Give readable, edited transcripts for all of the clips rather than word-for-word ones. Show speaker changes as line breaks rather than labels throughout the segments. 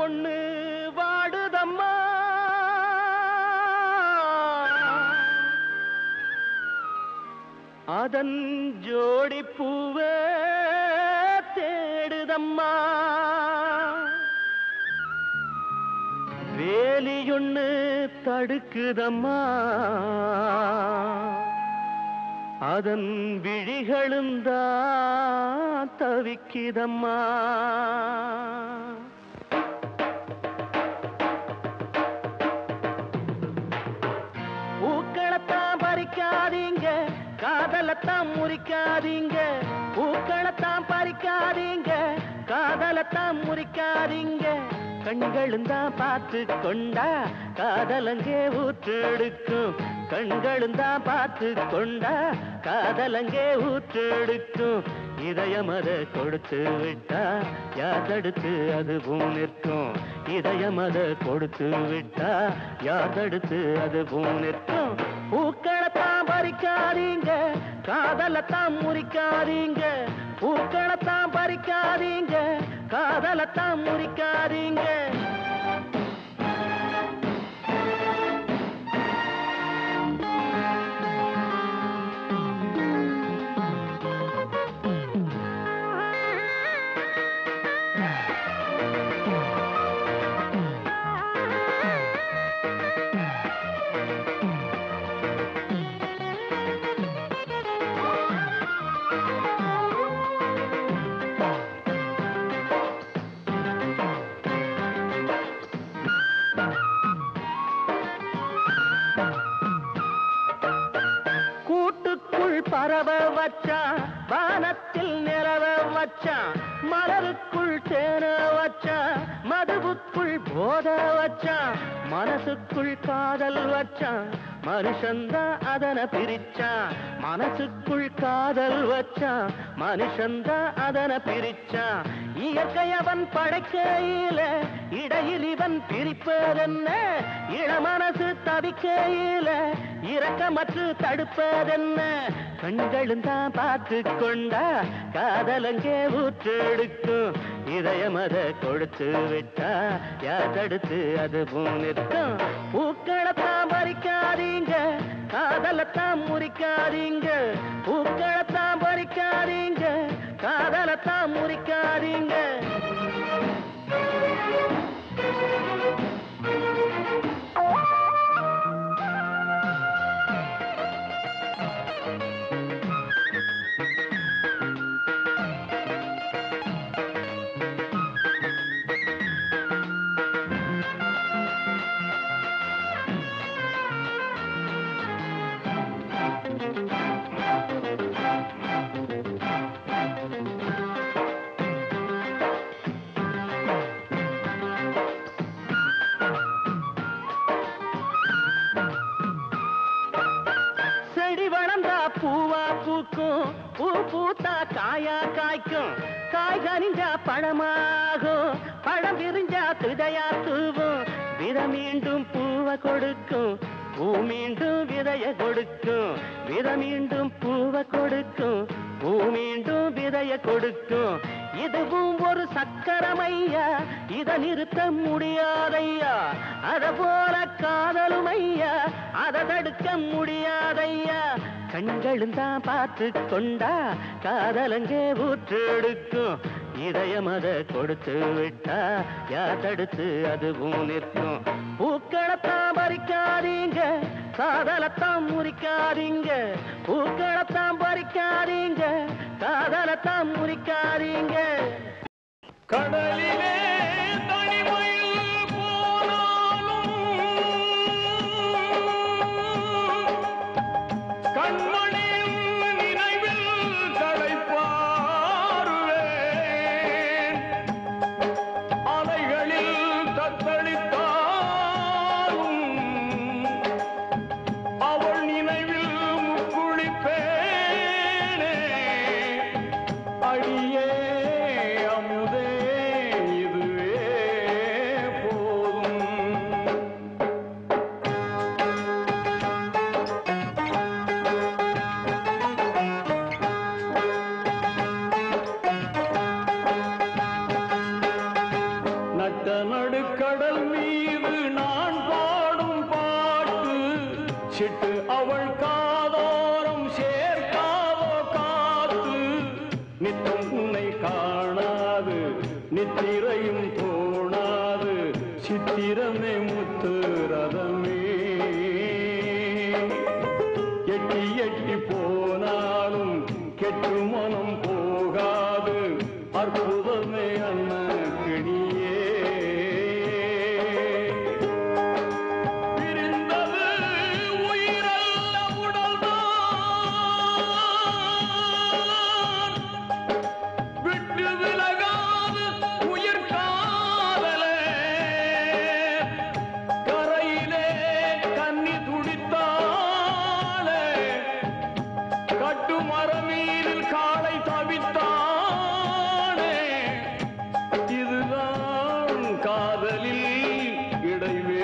ஒண்ணு வாடுதம்மா, அதன் ஜோடி பூவே தேடுதம்மா. வேலியொன்னு தடுக்குதம்மா, அதன் விழிகளுந்தான் தவிக்குதம்மா. பூக்களத்தான் பறிக்காதீங்க, காதலத்தான் முறிக்காதீங்க. பூக்களத்தான் பறிக்காதீங்க, காதலத்தான் முறிக்காதீங்க. கண்களும் தான் பார்த்து கொண்டா காதலங்கே ஊற்றெடுக்கும். கண்களும் தான் பார்த்து கொண்டா காதலங்கே ஊற்றெடுக்கும். இதயம் அதை கொடுத்து விட்டா யார் தடுத்து அதுவும் நிற்கும். இதயம் அதை கொடுத்து விட்டா யார் தடுத்து அதுவும் நிற்கும். பூக்களத்தான் பறிக்காதீங்க, காதலத்தான் முறிக்காதீங்க. பூக்களத்தான் பறிக்காதீங்க, காதலத்தான் முறிக்காதீங்க. பறவ வச்சான், வானத்தில் நிலவ வச்சான். மலருக்குள் தேன வச்சான், மதுவுக்குள் போத வச்சான். மனசுக்குள் காதல் வச்சான், மனுஷந்தான் அதனை பிரிச்சான். மனசுக்குள் காதல் வச்சான், மனுஷந்தான் அதனை பிரிச்சான். இயற்கை அவன் படைக்கையில இடையில் இவன் பிரிப்பதென்ன? இளமனசு தவிக்கையில இரக்கமற்று தடுப்பதென்ன? கண்களும் தான் பார்த்து கொண்டா காதலங்கே ஊற்றெடுக்கும். இதயம் அதை கொடுத்து விட்டா யார் தடுத்து அதுவும் நிற்கும். பூக்களத்தான் பறிக்காதீங்க, காதலத்தான் முறிக்காதீங்க. பூக்களத்தான் பறிக்காதீங்க, காதலத்தான் முறிக்காதீங்க. பூவா பூக்கும், பூ பூத்தா காயா காய்க்கும். காய் கனிஞ்சா பழமாகும், பழம் விரிஞ்சா திதையா தூவும். வித மீண்டும் பூவை கொடுக்கும், பூ மீண்டும் விதைய கொடுக்கும். வித மீண்டும் பூவை கொடுக்கும், பூ மீண்டும் விதைய கொடுக்கும். இதுவும் ஒரு சக்கரமையா, இதை நிறுத்த முடியாதையா. அத போல காதலும் ஐயா, அதை தடுக்க முடியாதையா. கண்களும் தான் பார்த்து கொண்டா காதலங்கே ஊற்றெடுக்கும். இதயம் அதை கொடுத்து விட்டா யார் தடுத்து அதுவும் நிற்கும். பூக்களத்தான் பறிக்காதீங்க, காதலத்தான் முறிக்காதீங்க. பூக்களத்தான் பறிக்காதீங்க, காதலத்தான் முறிக்காதீங்க. கடலிலே தனிமையில் போனாலும் கண்மணியின் நினைவில் களைப்பாருவேன். அலைகளில் தத்தளித்தாலும் அவள் நினைவில் முக்குளிப்பேனே. அடியே அமுதே இது நடுக்கடல் மீது நான் பாடும் பாட்டு சிட்டு அவள் காதோரம் சேர்க்காதோ காத்து நித்தம் உன்னை காணாது நித்திரையும் தோணாது சித்திரமே முத்து ரதமே எட்டி எட்டி போனாலும் கெட்டு மனம் போகாது அற்புதமே அண்ண கிணியே பிரிந்தது உயிரல்ல உடல்தான் விட்டு விலகாது உயிர் காதலே கரையிலே கண்ணி துடித்தாளே கட்டு மரமீதில் காளை தவித்தானே இதுதான் காதலில் இடைவேளை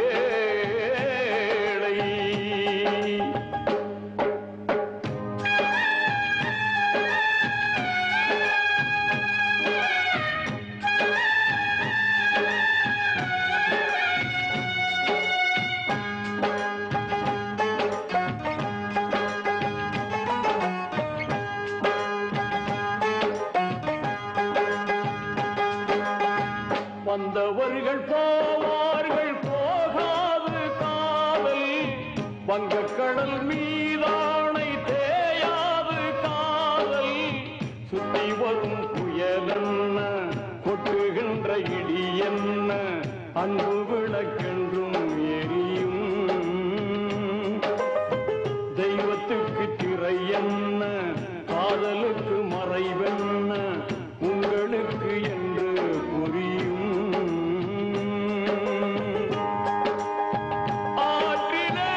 வந்தவர்கள் போவார்கள் போகாது காதல் வங்கக்கடல் மீதானை தேயாது காதல் சுத்தி வரும் புயலென்ன கொட்டுகின்ற இடி என்ன அன்பு விளக்கென்றும் எரியும் தெய்வத்துக்கு திரை என்ன காதலுக்கு மறைவென்ன உங்களுக்கு என்று புரியும் ஆற்றிலே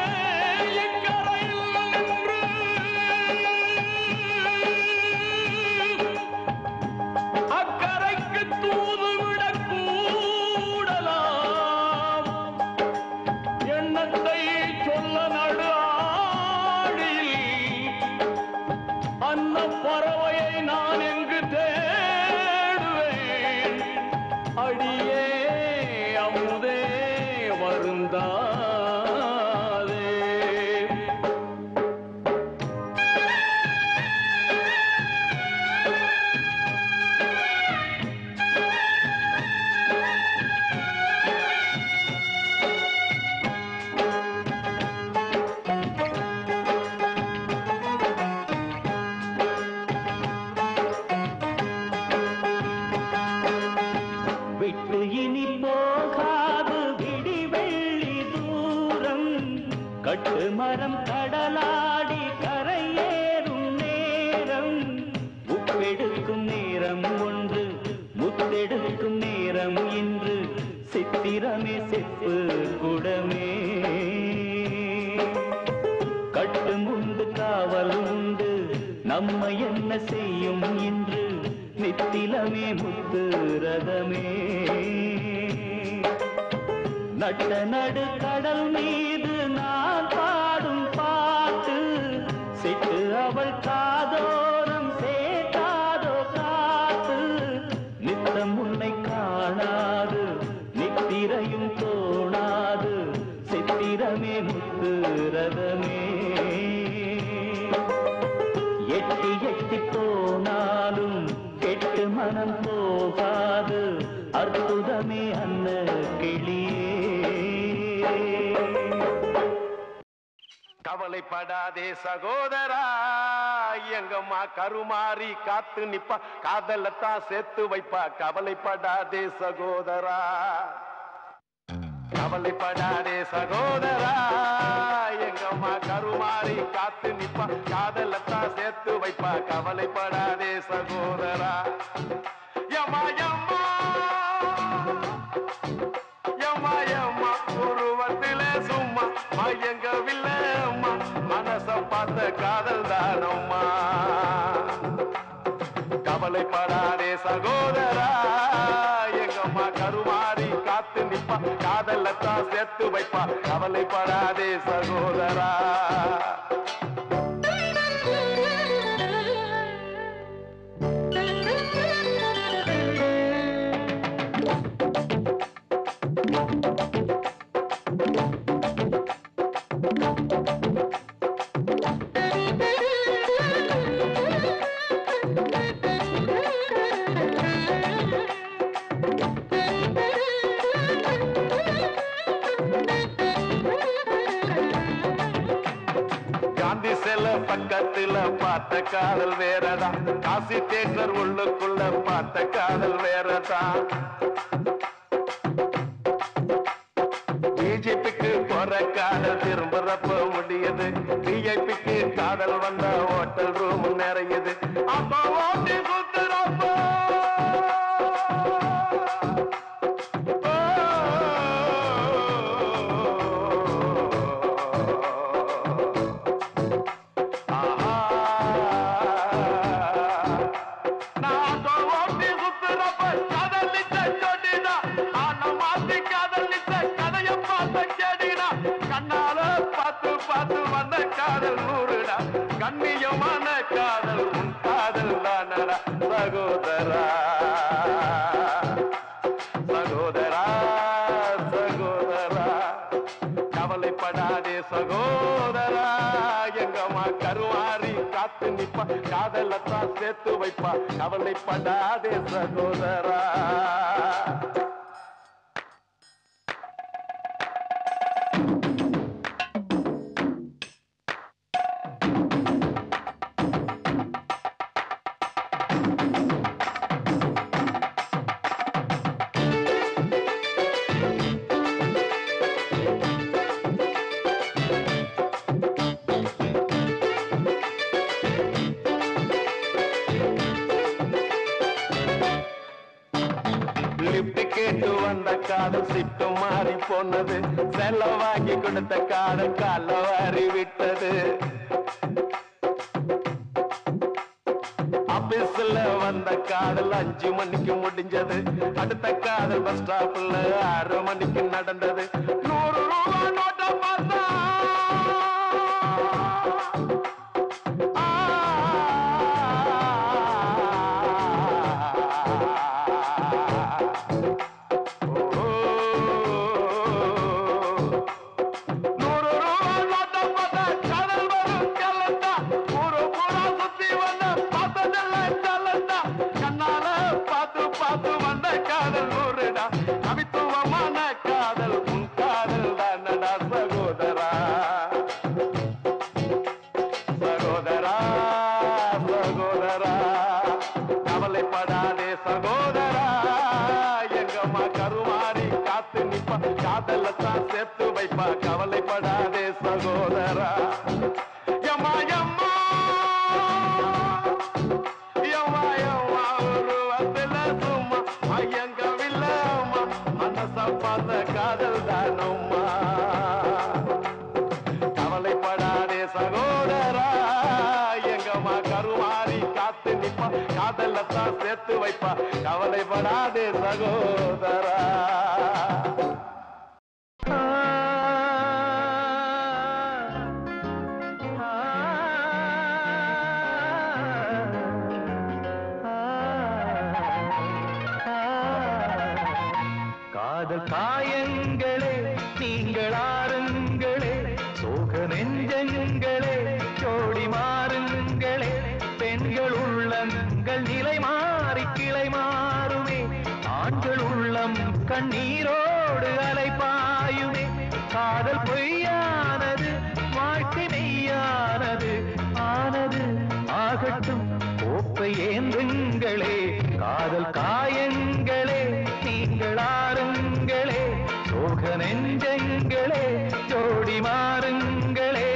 இக்கரையில் நின்று அக்கரைக்கு தூதுவிடக் கூடலாம் எண்ணத்தை சொல்ல நடு ஆடியில் அன்ன பறவையை நான் எங்கு தேடுவேன் அடியே அமுதே வருந்தாதே விட்டு இனி போகாது விடிவெள்ளி தூரம் கட்டு மரம் கடலாடி கரையேறும் நேரம் உப்பெடுக்கும் நேரம் ஒன்று முத்தெடுக்கும் நேரம் இன்று சித்திரமே செப்பு குடமே கட்டும் உண்டு காவல் உண்டு நம்மை என்ன செய்யும் இன்று நித்திலமே முத்து ரதமே நட்ட நடு கடல் மீது நான் பாடும் பாட்டு சிட்டு அவள் காதோரம் சேர்க்காதோ காத்து நித்தம் உன்னை காணாது நித்திரையும் தோணாது சித்திரமே முத்து ரதமே எட்டி எட்டி போனாலும் கெட்டு மனம் போகாது அற்புதமே அன்ன கிளியே
கவலைப்படாதே சகோதரா எங்கம்மா கருமாறி காத்து நிப்பா காதலத்தான் சேர்த்து வைப்பா கவலைப்படாதே சகோதரா கவலைப்படாதே சகோதரா எங்கம்மா கருமாறி காத்து நிப்பா காதலத்தான் சேர்த்து வைப்பா கவலைப்படாதே சகோதரா யம்மா யம்மா யம்மா யம்மா உருவத்திலே சும்மா மயங்கவில்லை அம்மா மனச பார்த்த காதல் தானம்மா கவலைப்படாதே சகோதரா எங்கம்மா கருமாறி காத்து நிப்பா காதலத்தான் சேர்த்து வைப்பா கவலைப்படாதே சகோதரா காந்தி சில பக்கத்துல பார்த்த காதல் வேறதான், காசி தேட்டர் உள்ளுக்குள்ள பார்த்த காதல் வேறதான். பிஜேபிக்கு போற காதல் திரும்புறப்ப முடியுது, பிஐபிக்கு காதல் வந்தா ஹோட்டல் ரூம் நிறையுது. அப்ப ஓட்டி குத்துறப்போ காதல் நூறுடா, கண்ணியமான காதல் உன் காதல் தானடா சகோதரா சகோதரா சகோதரா. கவலைப்படாதே சகோதரா, எங்கம்மா கருவாரி காத்து நிப்பா, காதலத்தான் சேர்த்து வைப்பா. கவலைப்படாதே சகோதரா. கேட்டு வந்த காதல் சிட்டு மாறி போனது, செலவாக்கி கொடுத்த காதல் கால வாரி விட்டது. ஆபீஸ்ல வந்த காதல் 5 மணிக்கு முடிஞ்சது, அடுத்த காதல் பஸ் ஸ்டாப்ல 6 மணிக்கு நடந்தது. 100 ரூபாய் நோட்டை பார்த்தா கவித்துவமான காதல் உன் காதல் தானடா சகோதரா சகோதரா சகோதரா. கவலைப்படாதே சகோதரா, எங்கம்மா கருமாறி காத்து நிப்பா, காதலத்தான் சேர்த்து வைப்பா. கவலைப்படாதே சகோதரா. எம்மா எம்மா எம்மா எம்மா உருவத்துல சும்மா ஐயங்கவில்லம்மா, மனச பார்த்த காதல் தானம்மா. கவலைப்படாதே சகோதரா, எங்கம்மா கருமாறி காத்து நிப்பா, காதலத்தான் சேர்த்து வைப்பா. கவலைப்படாதே சகோதரா.
காதல் காயங்களே நீங்கள் ஆறுங்களே, சோக நெஞ்சங்களே ஜோடி மாறுங்களே, பெண்கள் உள்ளங்கள் நிலை மாறி கிளை மாறுமே, ஆண்கள் உள்ளம் கண்ணீரோடு அலைப்பாயுமே. காதல் பொய்யானது, வாழ்க்கை மெய்யானது, ஆனது ஆகட்டும் கோப்பை ஏந்துங்களே. காதல் காயங்களே நீங்கள் ஆறுங்களே, சோக நெஞ்சங்களே ஜோடி மாறுங்களே.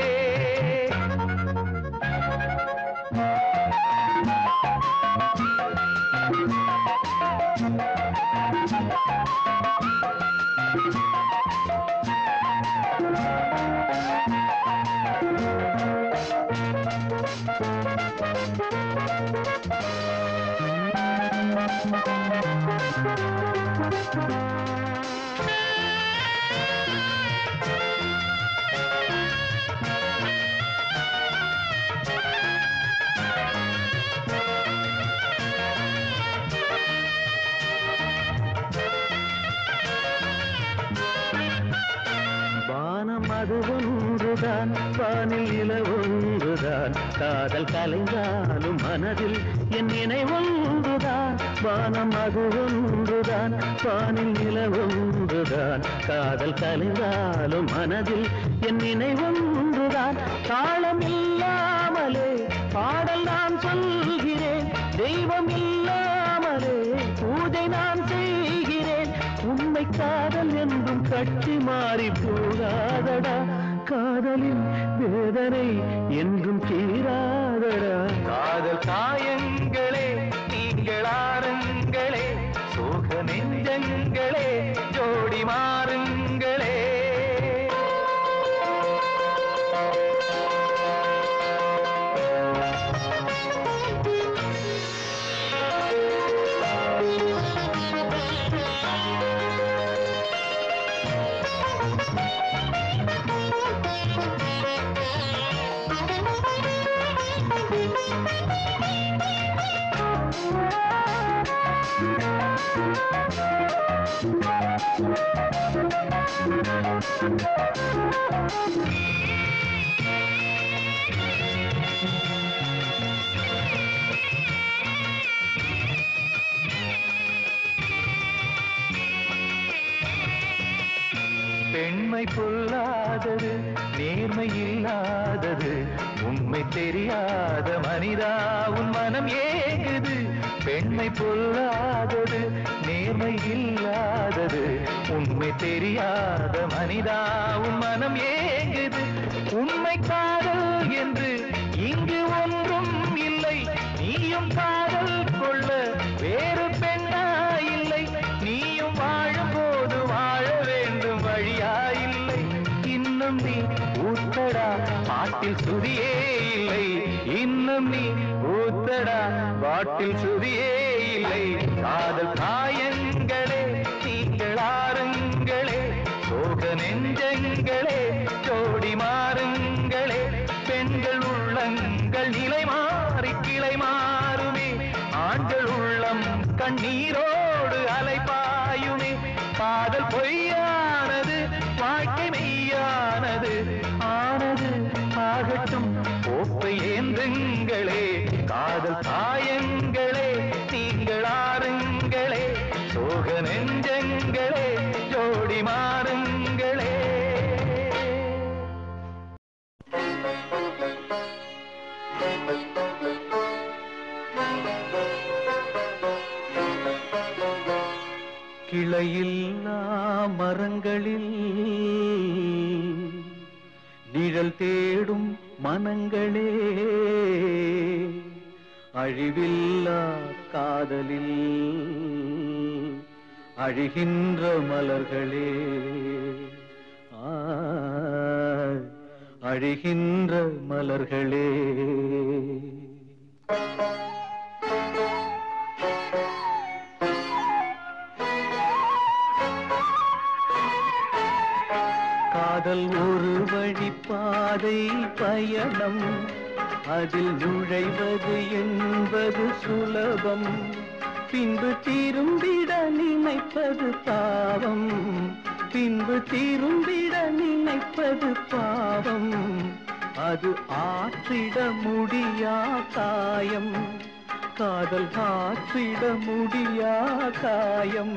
அது ஒன்றுதான், வானில் நிலவொன்றுதான். காதல் கலைந்தாலும் மனதில் என் நினைவொன்றுதான். வானம் அது ஒன்றுதான், வானில் நிலவொன்றுதான். காதல் கலைந்தாலும் மனதில் என் நினைவொன்றுதான். தாளம் இல்லாமலே பாடல் நான் சொல்கிறேன், தெய்வம் இல்லாமலே பூஜை நான் செய்கிறேன். உண்மை காதல் என்றும் கட்சி மாறி போகாதடா, காதலின் வேதனை என்றும் தீராதடா. காதல் காயங்களே நீங்கள் ஆறுங்களே, சோக நெஞ்சங்களே ஜோடி மாறுங்களே. பெண்மை பொல்லாதது, நேர்மை இல்லாதது, உண்மை தெரியாத மனிதா உன் மனம் ஏங்குது. பெண்மை பொல்லாதது, நேர்மை இல்லாதது, உண்மை தெரியாத மனிதா உன் மனம் ஏங்குது. உண்மை காதல் என்று இங்கு ஒன்றும் இல்லை, நீயும் காதல் கொள்ள வேறு பெண்ணா இல்லை. நீயும் வாழும் போது வாழ வேண்டும், வழியா இல்லை. இன்னும் நீ ஊத்தடா பாட்டில் சுதியே இல்லை, இன்னும் நீ ஊத்தடா பாட்டில் சுதியே இல்லை. காதல் காயங்களே நீங்கள் ஆறுங்களே, சோக நெஞ்சங்களே ஜோடி மாறுங்களே. பெண்கள் உள்ளங்கள் நிலை மாறி கிளை மாறுமே, ஆண்கள் உள்ளம் கண்ணீரோடு அலைபாயுமே. காதல் பொய்யானது, வாழ்க்கை மெய்யானது, ஆனது ஆகட்டும் கோப்பை ஏந்துங்களே. காதல் காயங்களே நீங்கள் ஆறுங்களே, சோக நெஞ்சங்களே ஜோடி மாறுங்களே. கிளையில்லா மரங்களில் நிழல் தேடும் மனங்களே, அழிவில்லா காதலில் அழிகின்ற மலர்களே, அழிகின்ற மலர்களே. காதல் ஒரு வழிப்பாதை பயணம், அதில் நுழைவது என்பது சுலபம். பின்பு திரும்பிட நினைப்பது பாவம், பின்பு திரும்பிட நினைப்பது பாவம். அது ஆற்றிட முடியா காயம், காதல் ஆற்றிட முடியா காயம்.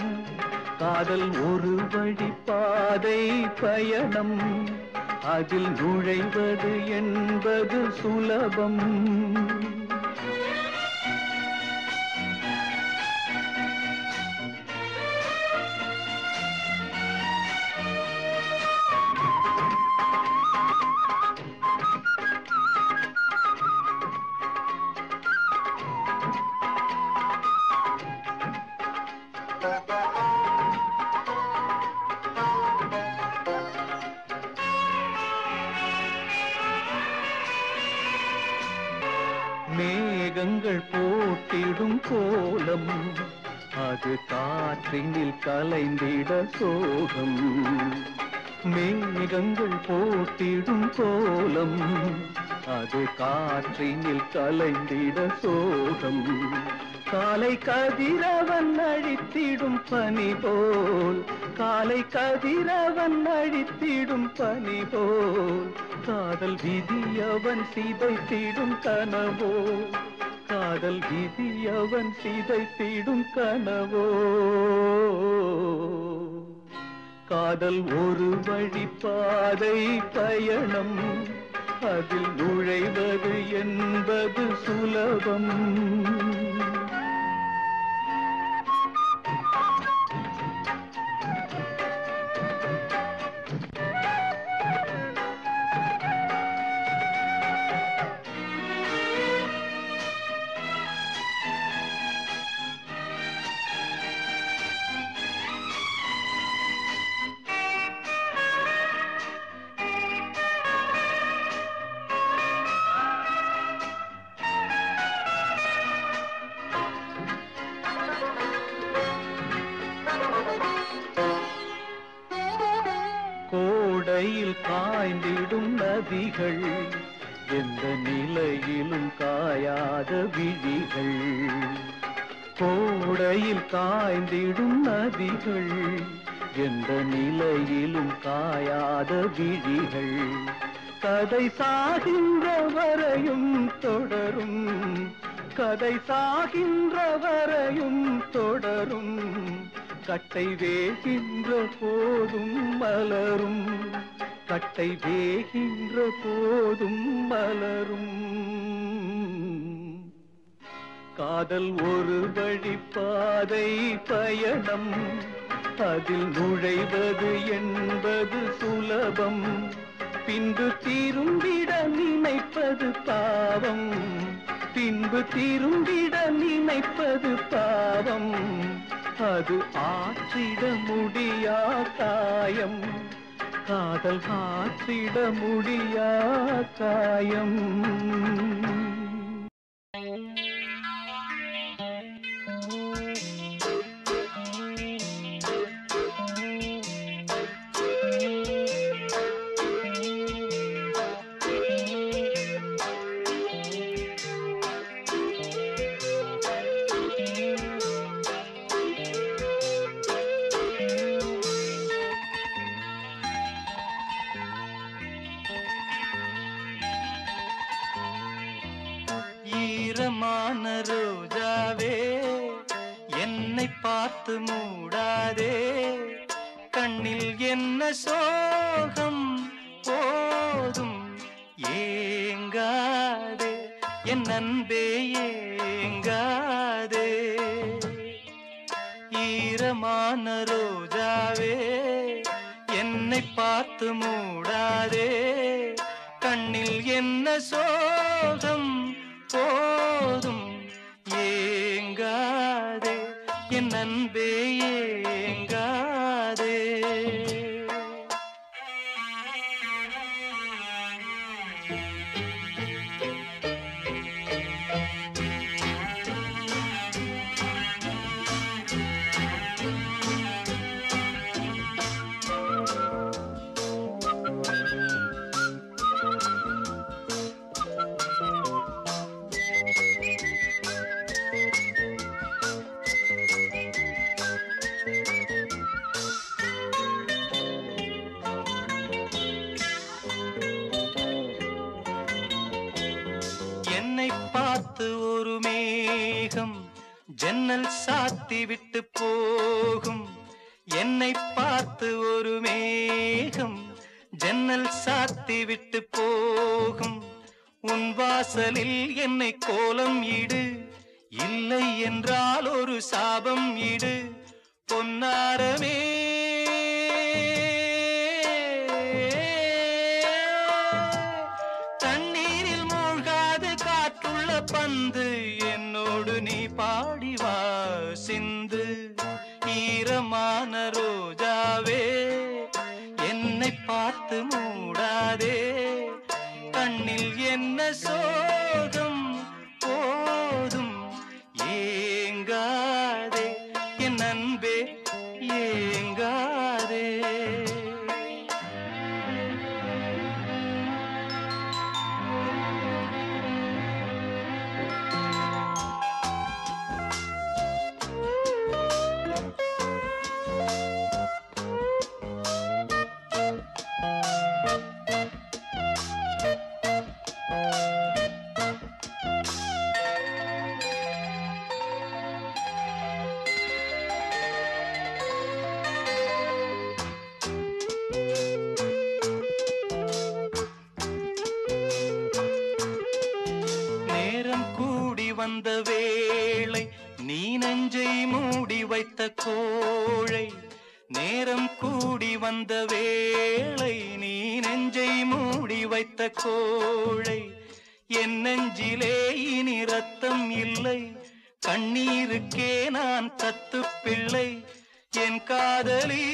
காதல் ஒரு வழிப்பாதை பயணம், அதில் நுழைவது என்பது சுலபம். மேகங்கள் போட்டிடும் கோலம், அது காற்றினில் கலைந்திட சோகம். மேகங்கள் போட்டிடும் கோலம், அது காற்றினில் கலைந்திட சோகம். காலை கதிரவன் அழித்திடும் பனி போல், காலை கதிரவன் அழித்திடும் பனி போல், காதல் விதியவன் சிதைத்திடும் கனவோ, காதல் விதியவன் சிதைத்திடும் கனவோ. காதல் ஒரு வழி பாதை பயணம், அதில் நுழைவது என்பது சுலபம். கோடையில் காய்ந்திடும் நதிகள், எந்த நிலையிலும் காயாத விழிகள். கோடையில் காய்ந்திடும் நதிகள், எந்த நிலையிலும் காயாத விழிகள். கதை சாகின்ற வரையும் தொடரும், கதை சாகின்ற வரையும் தொடரும். கட்டை வேகின்ற போதும் மலரும், கட்டை வேகின்ற போதும் மலரும். காதல் ஒரு வழி பாதை பயணம், அதில் நுழைவது என்பது சுலபம். பின்பு திரும்பிட நினைப்பது பாவம், பின்பு திரும்பிட நினைப்பது பாவம். அது ஆற்றிட முடியா காயம், காதல் ஆற்றிட முடியா காயம்.
ஈரமான ரோஜாவே, என்னை பார்த்து மூடாதே. கண்ணில் என்ன சோகம் போதும் ஏங்காதே, என் அன்பே ஏங்காதே. ஈரமான ரோஜாவே, என்னை பார்த்து மூடாதே. கண்ணில் என்ன சோகம் போதும் ஏங்காதே, என் அன்பே ஏங்காதே. என்னை பார்த்து ஒரு மேகம் ஜன்னல் சாத்தி விட்டு போகும். என்னை பார்த்து ஒரு மேகம் ஜன்னல் சாத்தி விட்டு போகும். உன் வாசலில் என்னை கோலம் இடு, இல்லை என்றால் ஒரு சாபம் இடு. பொன்னாரமே தண்ணீரில் மூழ்காது காற்றுள்ள பந்து, என்னோடு நீ பாடி வா சிந்து. ஈரமான ரோஜாவே, என்னை பார்த்து மூடாதே. கண்ணில் என்ன சோகம் போதும் ஏங்காதே, என் அன்பே ஏங்காதே. வந்த வேளை நீ நெஞ்சை மூடி வைத்த கோழை நேரம் கூடி வந்த வேளை நீ நெஞ்சை மூடி வைத்த கோழை என் நெஞ்சிலே இனி ரத்தம் இல்லை கண்ணீருக்கே நான் தத்து பிள்ளை என் காதலி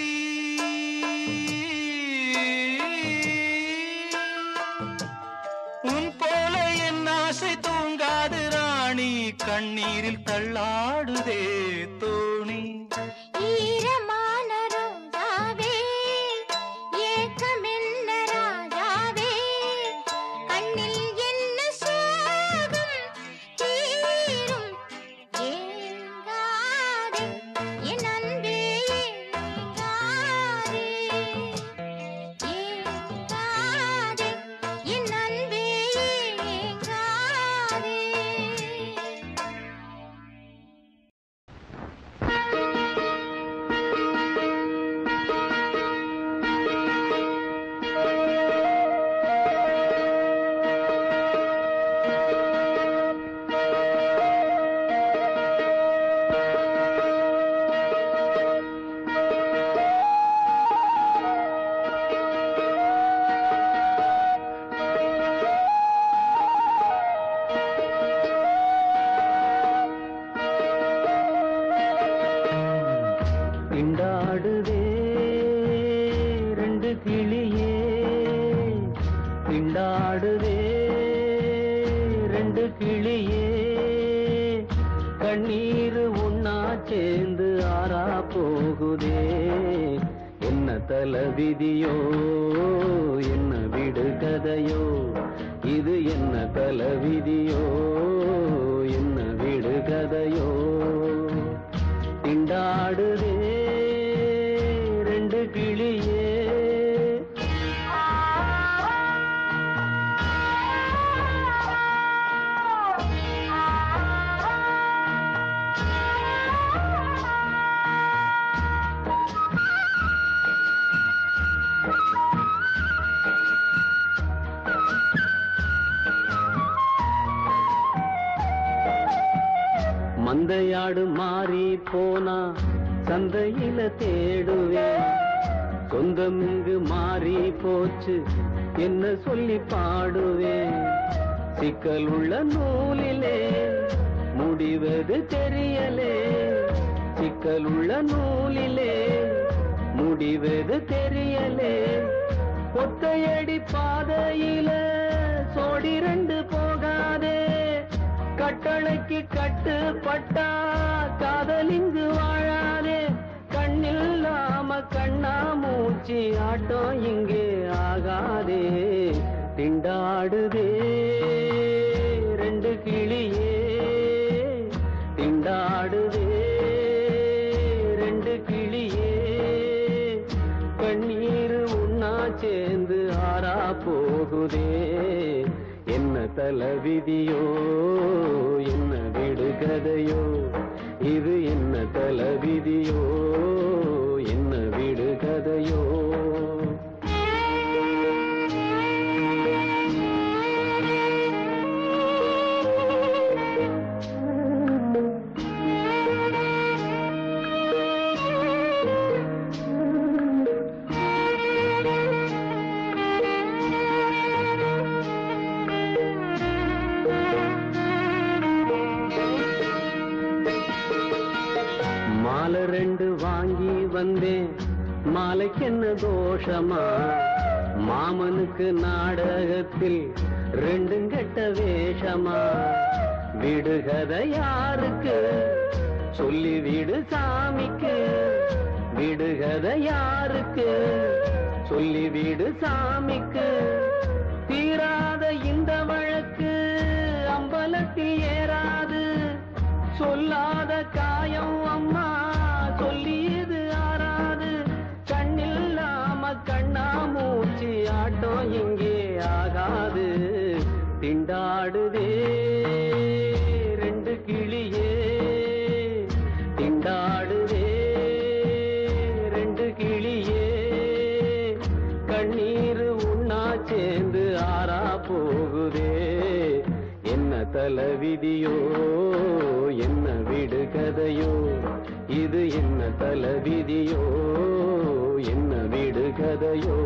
உன் போல என் ஆசை தூங்காது ராணி கண்ணீரில் தள்ளாடுதே தோணி
ஈரமான ரோஜாவே ஏக்கமென்ன ராஜாவே கண்ணில் என்ன சோகம் தீரும் ஏங்காதே என் அன்பே ஏங்காதே ஏங்காதே என் அன்பே ஏங்காதே
திண்டாடுதே ரெண்டு கிளியே திண்டாடுதே ரெண்டு கிளியே கண்ணீர் ஒன்னா சேர்ந்து ஆறா போகுதே என்ன தலைவிதியோ என்ன விடு கதையோ இது என்ன தலைவிதியோ என்ன விடு கதையோ திண்டாடுதே ரெண்டு கிளியே மந்தையாடு மாறி போனா சந்தையில தேடுவேன் சொந்தம் இங்கு மாறி போச்சு என்ன சொல்லி பாடுவேன் சிக்கல் உள்ள நூலிலே முடிவது தெரியலே சிக்கல் உள்ள நூலிலே முடிவது தெரியலே ஒத்தையடி பாதையில சோடி ரெண்டு போகாதே கட்டளைக்கு கட்டுப்பட்டா காதலிங்கு வாழாதே கண்ணில்லாம கண்ணா மூச்சி ஆட்டம் இங்கே ஆகாதே திண்டாடுதே ரெண்டு கிளியே திண்டாடுதே ரெண்டு கிளியே கண்ணீர் உன்னா சேர்ந்து ஆறா போகுதே என்ன தலைவிதியோ என்ன விடுகதையோ இது என்ன தலைவிதியோ என்ன விடுகதையோ மாலை ரெண்டு வாங்கி வந்தேன் மாலைக்கு என்ன தோஷமா மாமனுக்கு நாடகத்தில் ரெண்டும் கெட்ட வேஷமா விடுகதை யாருக்கு சொல்லி விடு சாமிக்கு விடுகதை யாருக்கு சொல்லி விடு சாமிக்கு தீராத இந்த வழக்கு அம்பலத்தில் ஏறாது சொல்லாத காயம் அம்மா சொல்லியது ஆறாது கண்ணில்லாம கண்ணா மூச்சு ஆட்டம் எங்கே ஆகாது திண்டாடுதே ரெண்டு கிளியே திண்டாடுதே ரெண்டு கிளியே கண்ணீர் உன்னா சேர்ந்து ஆறா போகுதே என்ன தலைவிதியோ என்ன வீடு கதையோ இது என்ன தலைவிதியோ என்ன வீடு கதையோ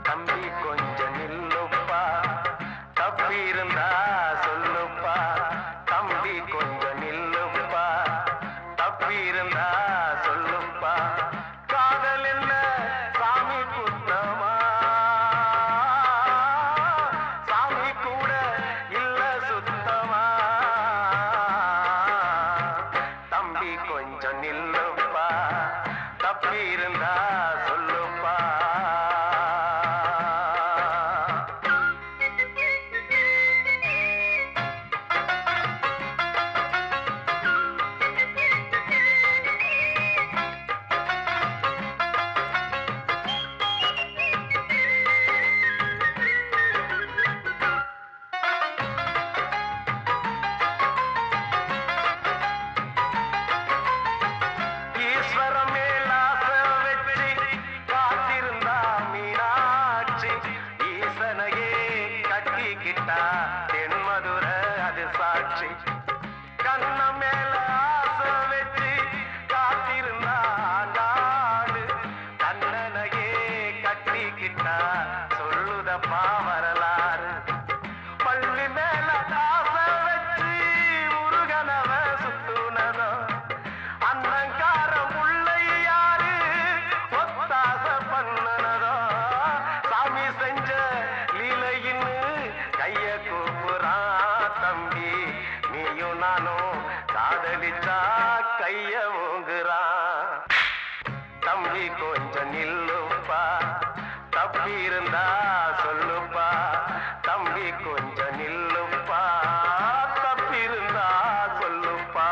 தம்பி கொஞ்சம் நில்லுப்பா தப்பி இருந்தா சொல்லுப்பா தம்பி கொஞ்சம் நில்லுப்பா தப்பி இருந்தா சொல்லுப்பா காதல் என்ன சாமி குத்தமா சாமி கூட இல்ல சுத்தமா தம்பி கொஞ்சம் நில்லுப்பா தப்பி இருந்தா சொல்லுப்பா தம்பி கொஞ்சம் நில்லுப்பா தப்பி இருந்தா சொல்லுப்பா தம்பி கொஞ்சம் நில்லுப்பா தப்பி இருந்தா சொல்லுப்பா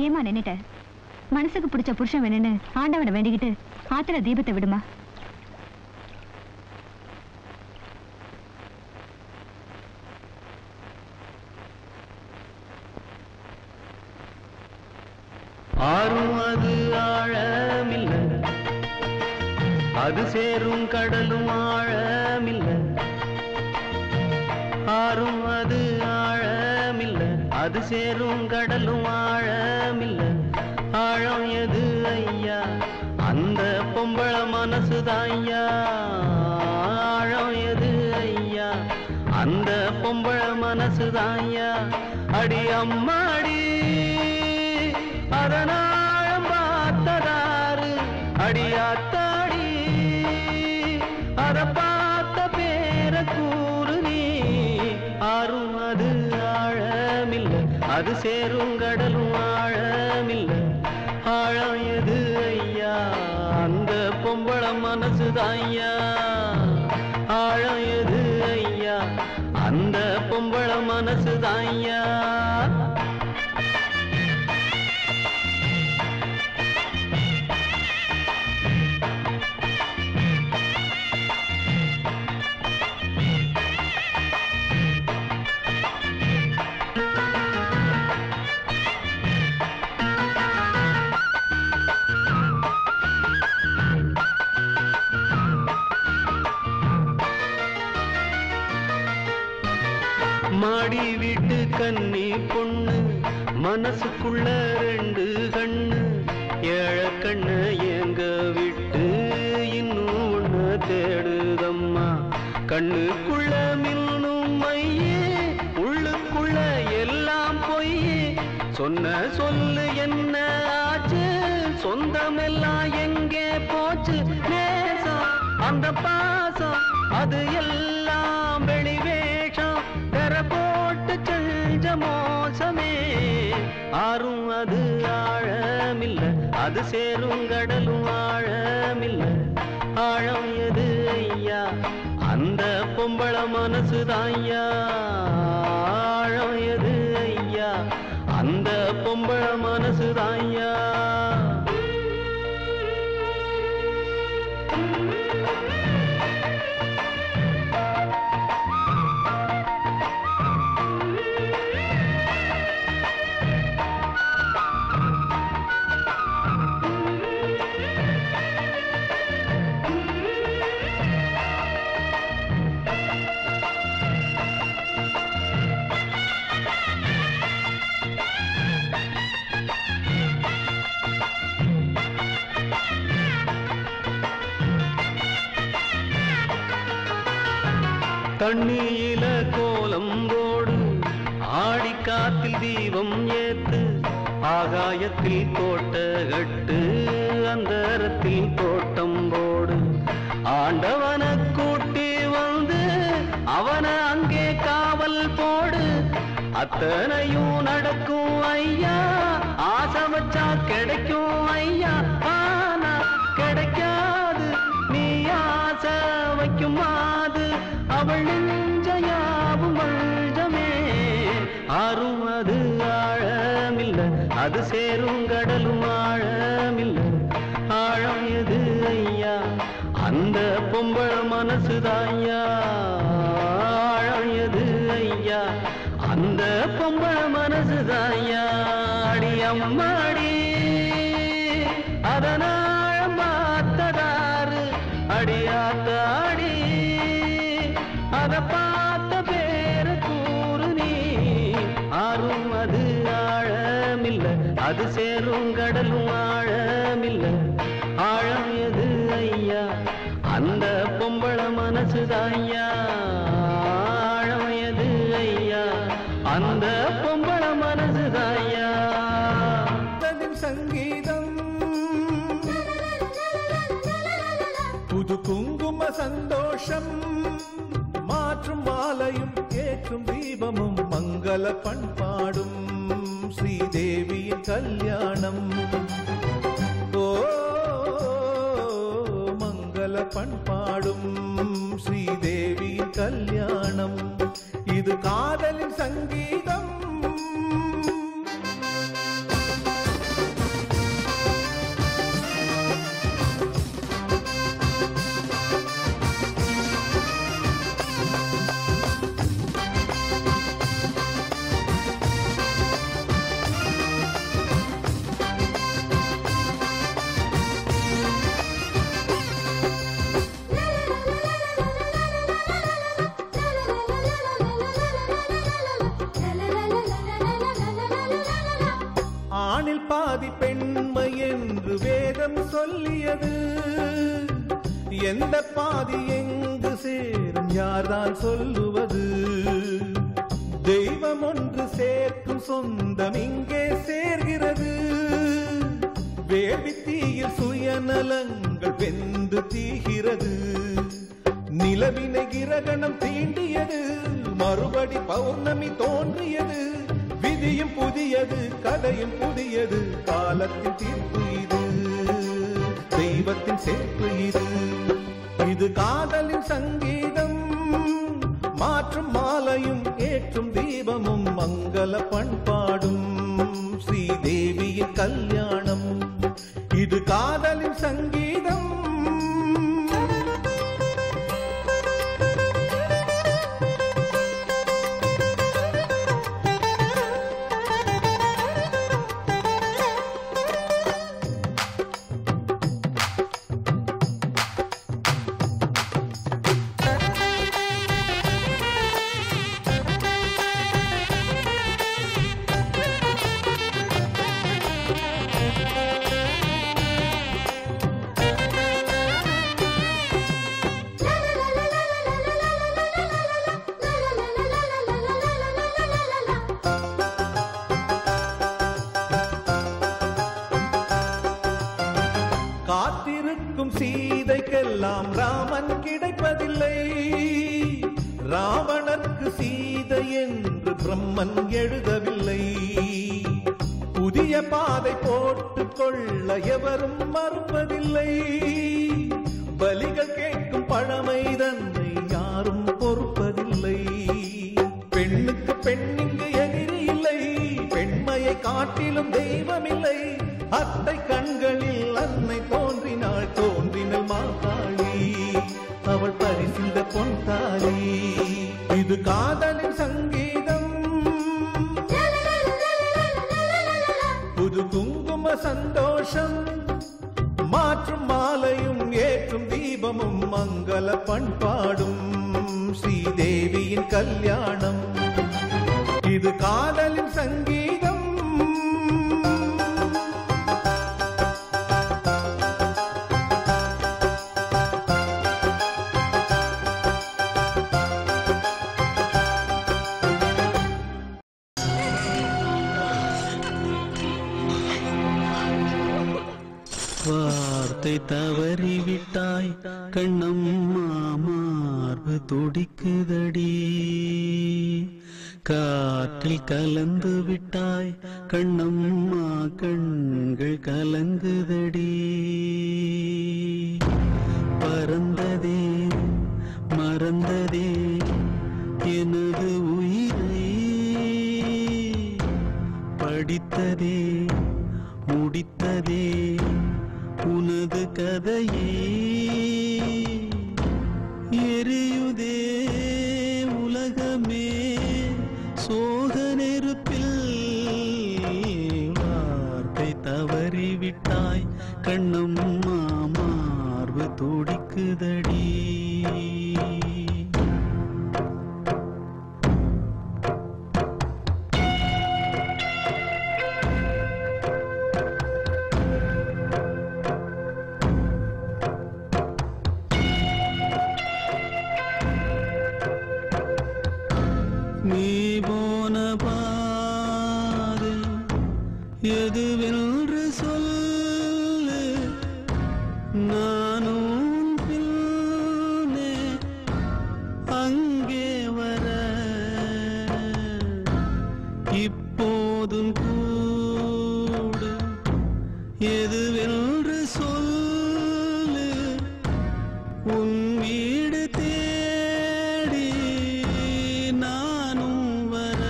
ஏமா நின்னுட்ட? மனசுக்கு பிடிச்ச புருஷன் வேணும்னு ஆண்டவனை வேண்டிக்கிட்டு ஆத்துல தீபத்தை விடுமா.
ஆறும் அது ஆழமில்ல, அது சேரும் கடலும் ஆழமில்ல. ஆறும் அது ஆழமில்ல, அது சேரும் கடலும் ஆழமில்ல. ஆழம் எது ஐயா? அந்த பொம்பள மனசுதான் ஐயா. ஆழம் எது ஐயா? அந்த பொம்பள மனசுதான் ஐயா. அடி அம்மாடி அதனாழம் பார்த்ததாரு, அடியாத்தாடி அத பார்த்த பேர கூறு நீ. ஆறும் அது ஆழமில்ல, அது சேரும் கடலும் ஆழமில்ல. ஆழம் எது ஐயா? அந்த பொம்பள மனசுதான் ஐயா. ஆழம் எது ஐயா? அந்த பொம்பள மனசுதான் ஐயா. மாடி வீட்டு கன்னி பொண்ணு மனசுக்குள்ள ரெண்டு கண்ணு. ஏழ கண்ணு எங்க விட்டு இன்னும் ஒண்ணு தேடுதம்மா. கண்ணுக்குள்ள மின்னும் மையே, உள்ளுக்குள்ள எல்லாம் பொய்யே. சொன்ன சொல்லு என்ன ஆச்சு? சொந்தமெல்லாம் எங்கே போச்சு? நேசம் அந்த பாசம் அது எல்லாம் வெளிவேஷம். போட்டு செஞ்ச மோசமே. ஆறும் அது ஆழமில்ல, அது சேரும் கடலும் ஆழமில்ல. ஆழம் எது ஐயா? அந்த பொம்பள மனசுதான் ஐயா. ஆழம் எது ஐயா? அந்த பொம்பள மனசுதான் ஐயா. தண்ணியில கோலம் போடு, ஆடி காத்தில் தீபம் ஏத்து. ஆகாயத்தில் கோட்ட கட்டு, அந்தரத்தில் தோட்டம் போடு. ஆண்டவன கூட்டி வந்து அவன அங்கே காவல் போடு. அத்தனையும் நடக்கும் ஐயா, ஆசை வச்சா கிடைக்கும் ஐயா. ஆனா கிடைக்காது, நீ ஆசை வைக்கும் மாது அவள் நெஞ்சையாவும் மஞ்சமே. ஆறும் அது ஆழமில்ல, அது சேரும் கடலும் ஆழமில்ல. ஆழம் எது ஐயா? அந்த பொம்பள மனசுதான் ஐயா. ஆழம் எது ஐயா? அந்த பொம்பள மனசுதான் ஐயா. அடி அம்மாடி அதனாழம் பார்த்ததாரு, அடியாத்தாடி அத பார்த்த பேர கூறு நீ. ஆறும் அது ஆழமில்ல, அது சேரும் கடலும் ஆழமில்ல. ஆழம் எது ஐயா? அந்த பொம்பள மனசுதான் ஐயா. ஆழம் எது ஐயா? அந்த பொம்பள மனசுதான் ஐயா.
சங்கீதம் புது குங்கும சந்தோஷம், மாற்றும் மாலையும் ஏற்றும் தீபமும் மங்கள பண்பாடும் ஸ்ரீதேவியின் கல்யாணம். ஓ மங்கள பண்பாடும் ஸ்ரீதேவியின் கல்யாணம். இது காதலின் சங்கீதம். ஆணில் பாதி பெண்மை என்று வேதம் சொல்லியது. எந்த பாதி எங்கு சேரும் யார்தான் சொல்லுவது? தெய்வம் ஒன்று சேர்க்கும் சொந்தம் இங்கே சேர்கிறது. வேள்வி தீயில் சுயநலங்கள் வெந்து தீகிறது. நிலவினை கிரகணம் தீண்டியது, மறுபடி பௌர்ணமி தோன்றியது. விதியும் புதியது, கதையும் புதியது. காலத்தின் தீர்ப்பு இது, தெய்வத்தின் சேர்ப்பு இது. இது காதலின் சங்கீதம், மாற்றும் மாலையும் ஏற்றும் தீபமும் மங்கள பண்பாடும் ஸ்ரீதேவியின் கல்யாணம். இது காதலின் சங்கீதம். காத்திருக்கும் சீதைக்கெல்லாம் ராமன் கிடைப்பதில்லை. ராவணர்க்கு சீதை என்று பிரம்மன் எழுதவில்லை. புதிய பாதை போட்டுக் கொள்ள எவரும் மறுப்பதில்லை. பலிகள் கேட்கும் பழமை தன்னை யாரும் பொறுப்பதில்லை. பெண்ணுக்கு பெண்ணிங்கு எதிரி இல்லை, பெண்மையை காட்டிலும் தெய்வமில்லை. அத்தை கண்களில் அன்னை தோன்றினாள், தோன்றினள் மாகாளி, அவள் பரிசிந்த பொன்தாலி. இது காதலின் சங்கீதம், புது குங்கும சந்தோஷம். மாற்றும் மாலையும் ஏற்றும் தீபமும் மங்கள பண்பாடும் ஸ்ரீதேவியின் கல்யாணம். இது காதலின் சங்கீதம்.
வார்த்தை தவறிவிட்டாய் கண்ணம்மா, மார்பு துடிக்குதடி. காற்றில் கலந்து விட்டாய் கண்ணம்மா, கண்கள் கலங்குதடி. பறந்ததே மறந்ததே எனது உயிரை, படித்ததே முடித்ததே உனது கதையே. எரியுதே உலகமே சோக நெருப்பில். வார்த்தை தவறிவிட்டாய் கண்ணம்மா, மார்பு துடிக்குதடி. நீ போன பாதை எதுவென்று சொல்லு, நானும் பின்னே அங்கே வர. இப்போதும் கூடு எதுவென்று சொல்லு, உன் வீடு தேடி நானும் வர.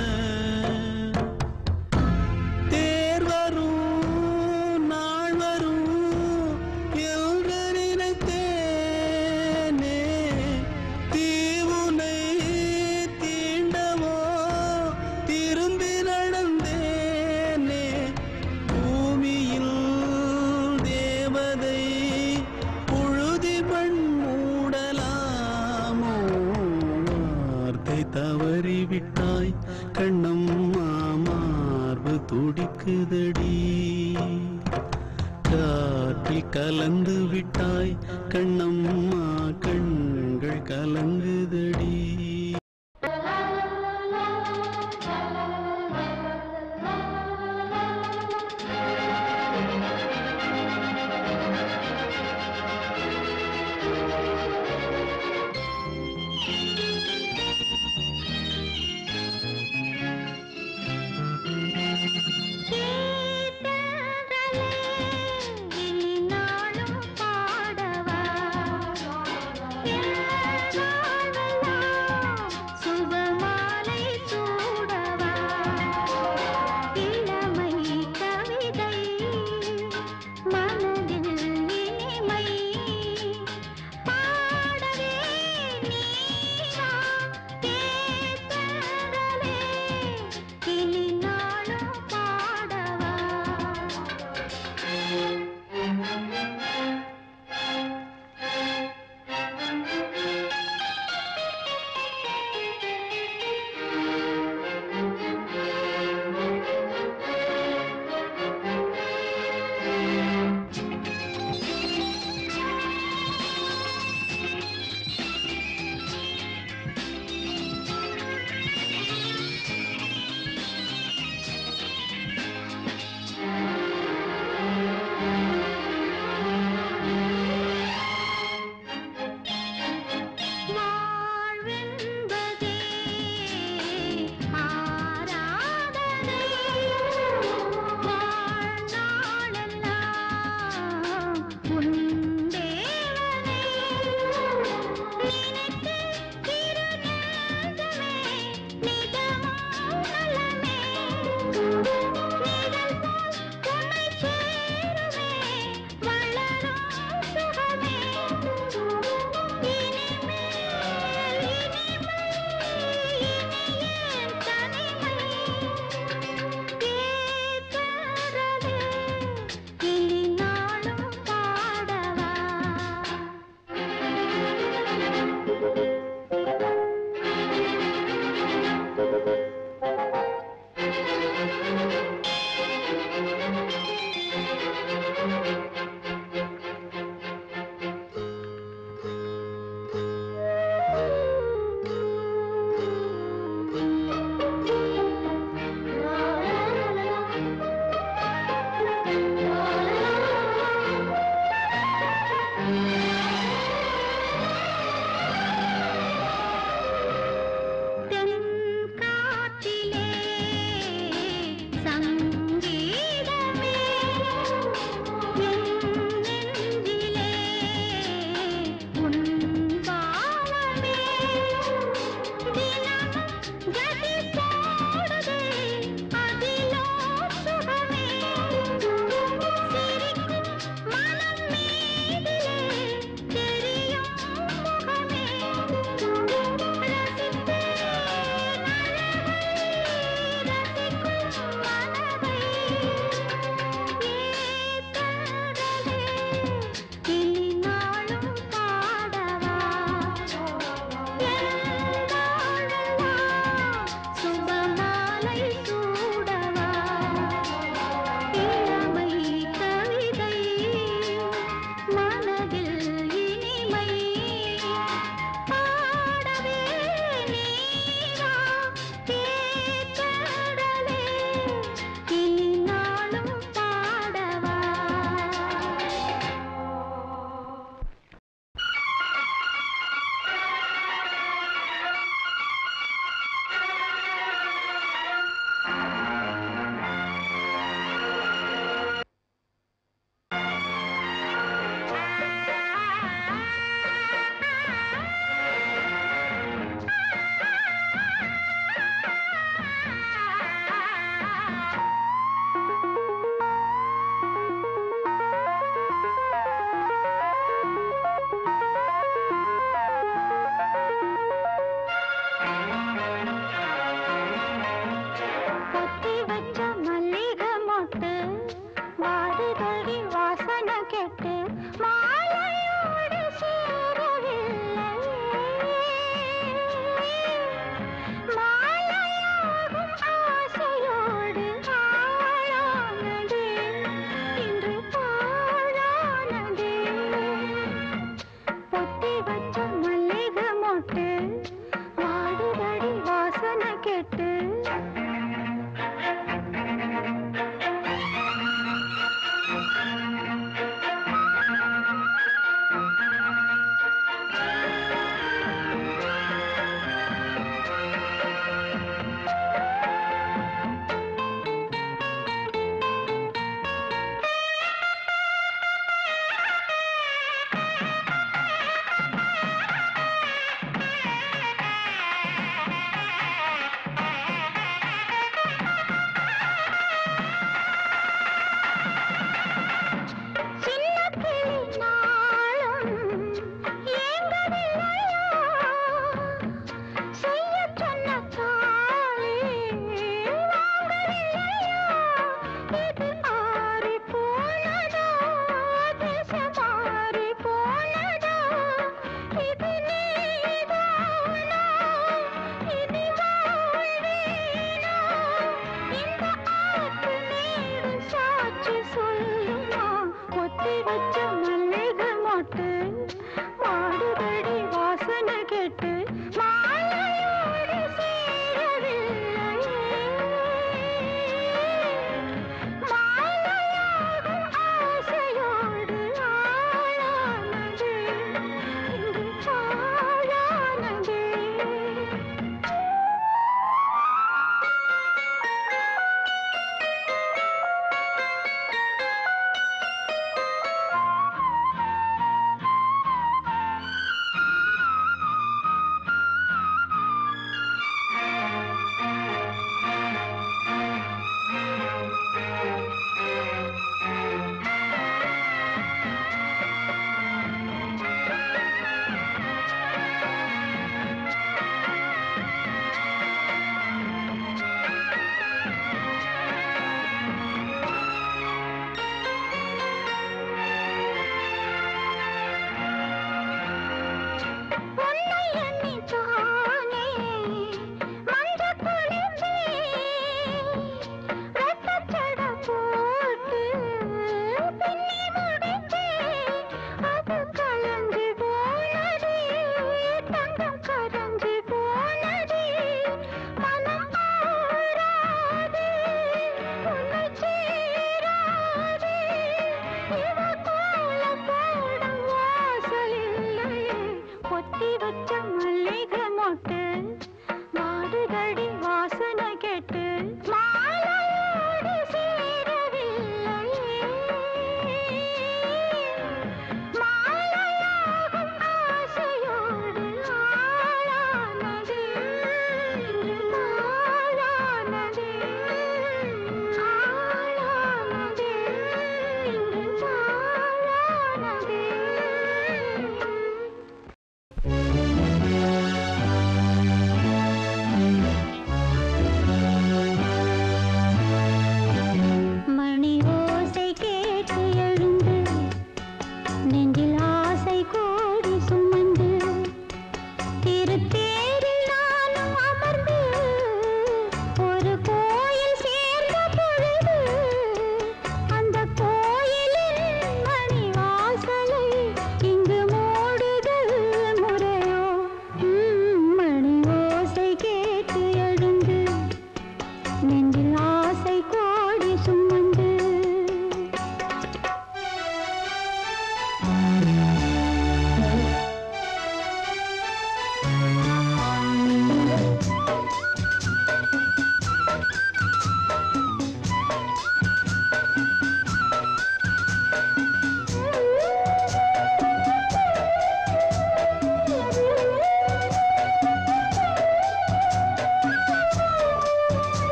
தேர்வரும் மணக்குதடி காற்றில் கலந்து விட்டாய் கண்ணம்மா கண்கள் கலங்குதடி
நாளும் பாடவா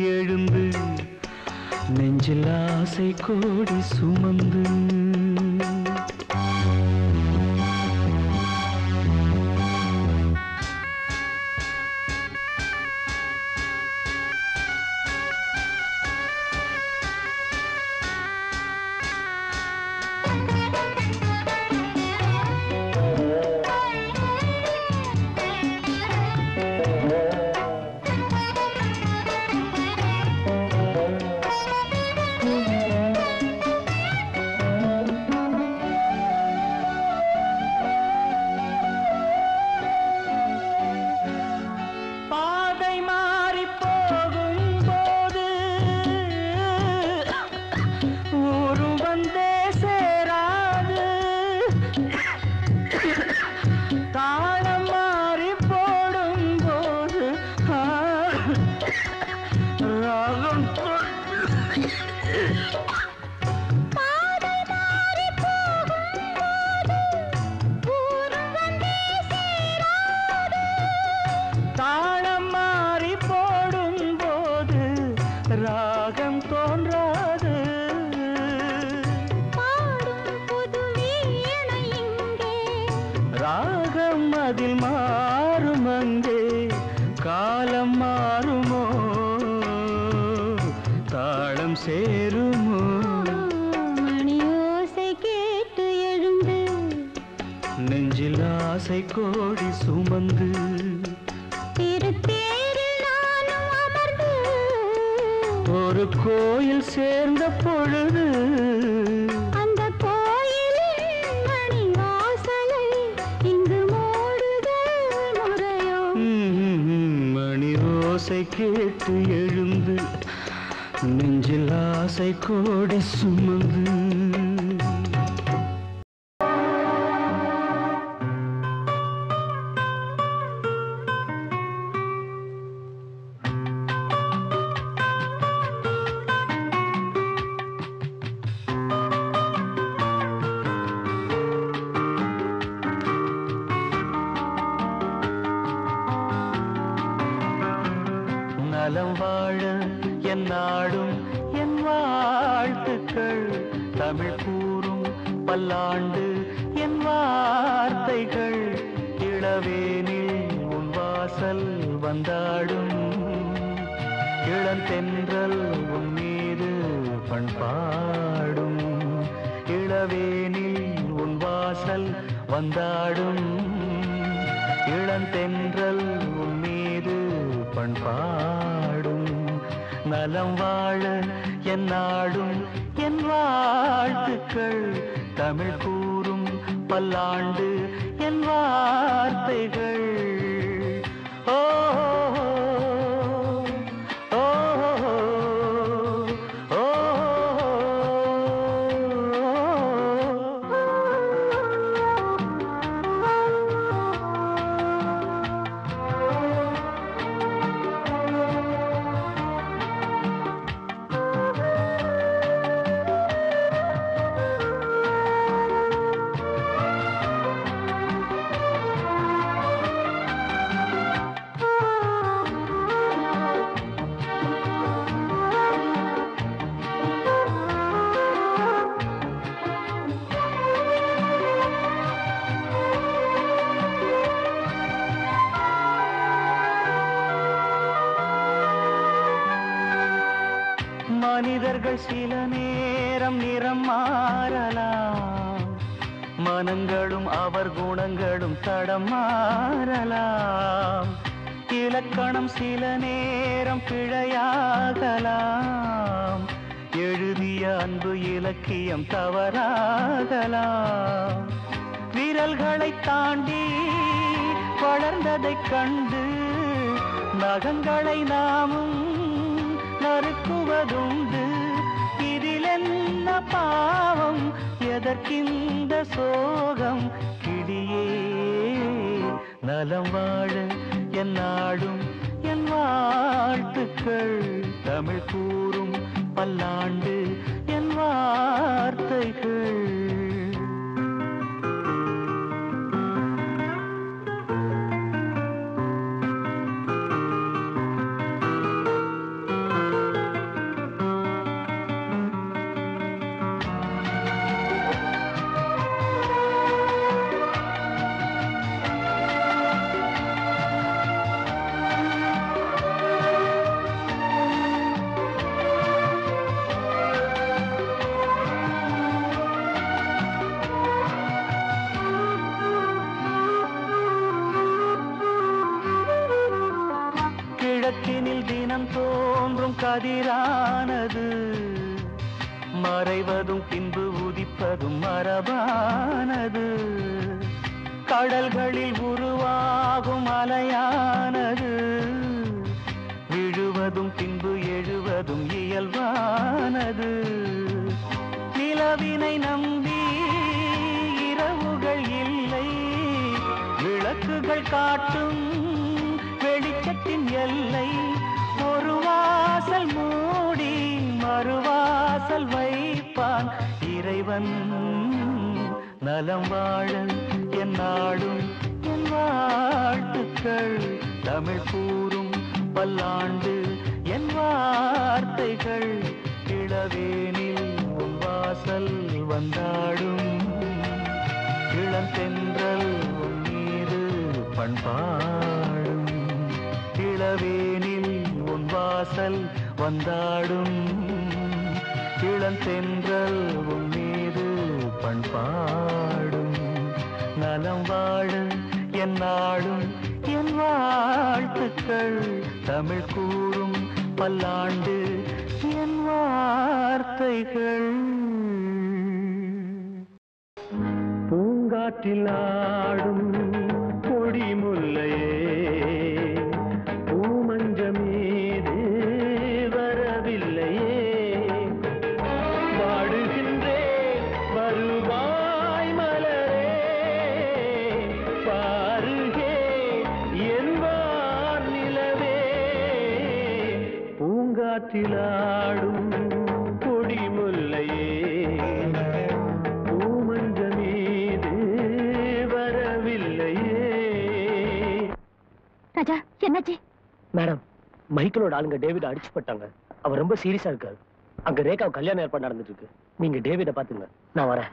எழுந்து நெஞ்சில் ஆசை கோடி சுமந்து அதில் மாறும் அங்கே காலம் மாறுமோ தாளம் சேருமோ
மணியோசை கேட்டு எழுந்து
நெஞ்சில் ஆசை கோடி சுமந்து
திருத்தேரில் நானும் அமர்ந்து
ஒரு கோயில் சேர்ந்த பொழுது
அந்த கோயிலின் மணி வாசலை இங்கு மூடுதல் முறையோ
மணி ஓசை கேட்டு எழுந்து நெஞ்சில் ஆசை கோடி சுமந்து நலம் வாழ என் நாடும் என் வாழ்த்துக்கள் தமிழ் கூறும் பல்லாண்டு என் வார்த்தைகள் இளவேனில் உன் வாசல் வந்தாடும் இளந்தென்றல் உன் மீது பண்பாடும் இளவேனில் உன் வாசல் வந்தாடும் இளந்தென்றல் உன் மீது பண்பாடும் நலம் வாழ என் நாடும் என் வாழ்த்துக்கள் தமிழ் கூறும் பல்லாண்டு என் வார்த்தைகள் ஓ ஓ ஓ மனிதர்கள் சில நேரம் நிறம் மாறலாம் மனங்களும் அவர் குணங்களும் தடம் மாறலாம் இலக்கணம் சில நேரம் பிழையாகலாம் எழுதிய அன்பு இலக்கியம் தவறாகலாம் விரல்களை தாண்டி வளர்ந்ததைக் கண்டு நகங்களை நாமும் நறுக்குவதுண்டு இதில் என்ன பாவம் எதற்கிந்த சோகம் கிடியே நலம் வாழ என் நாடும் என் வாழ்த்துக்கள் தமிழ் கூறும் பல்லாண்டு என் வார்த்தைகள் கதிரானது மறைவதும் பின்பு உதிப்பதும் மரபானது கடல்களில் உருவாகும் அலையானது விழுவதும் பின்பு எழுவதும் இயல்பானது நிலவினை நம்பி இரவுகள் இல்லை விளக்குகள் காட்டும் வெளிச்சத்தின் எல்லை ஒரு வாசல் மூடி மறுவாசல் வைப்பான் இறைவன் நலம் வாழ என் நாடும் என் வாழ்த்துக்கள் தமிழ் கூறும் பல்லாண்டு என் வார்த்தைகள் இளவேனில் உன் வாசல் வந்தாடும் இளந்தென்றல் உன் மீது பண்பாடும் இளவேனில் உன் வாசல் வந்தாடும் இளந்தென்றல் உன் மீது பண்பாடும் நலம் வாழ என் நாடும் என் வாழ்த்துக்கள் தமிழ் கூறும் பல்லாண்டு என் வார்த்தைகள் பூங்காற்றில் ஆடும் கொடி முல்லையே பூமஞ்சமீது வரவில்லையே வாடுகின்றேன் வருவாய் மலரே பாருகே என் வான் நிலவே பூங்காற்றில் ஆடும் கொடி முல்லையே
ராஜா என்னாச்சு?
மேடம் மைக்கேலோட ஆளுங்க டேவிட் அடிச்சு போட்டாங்க. அவர் ரொம்ப சீரியஸா இருக்காரு. அங்க ரேகா கல்யாணம் ஏற்பாடு நடந்துட்டு இருக்கு. நீங்க டேவிட பாத்துங்க, நான் வரேன்.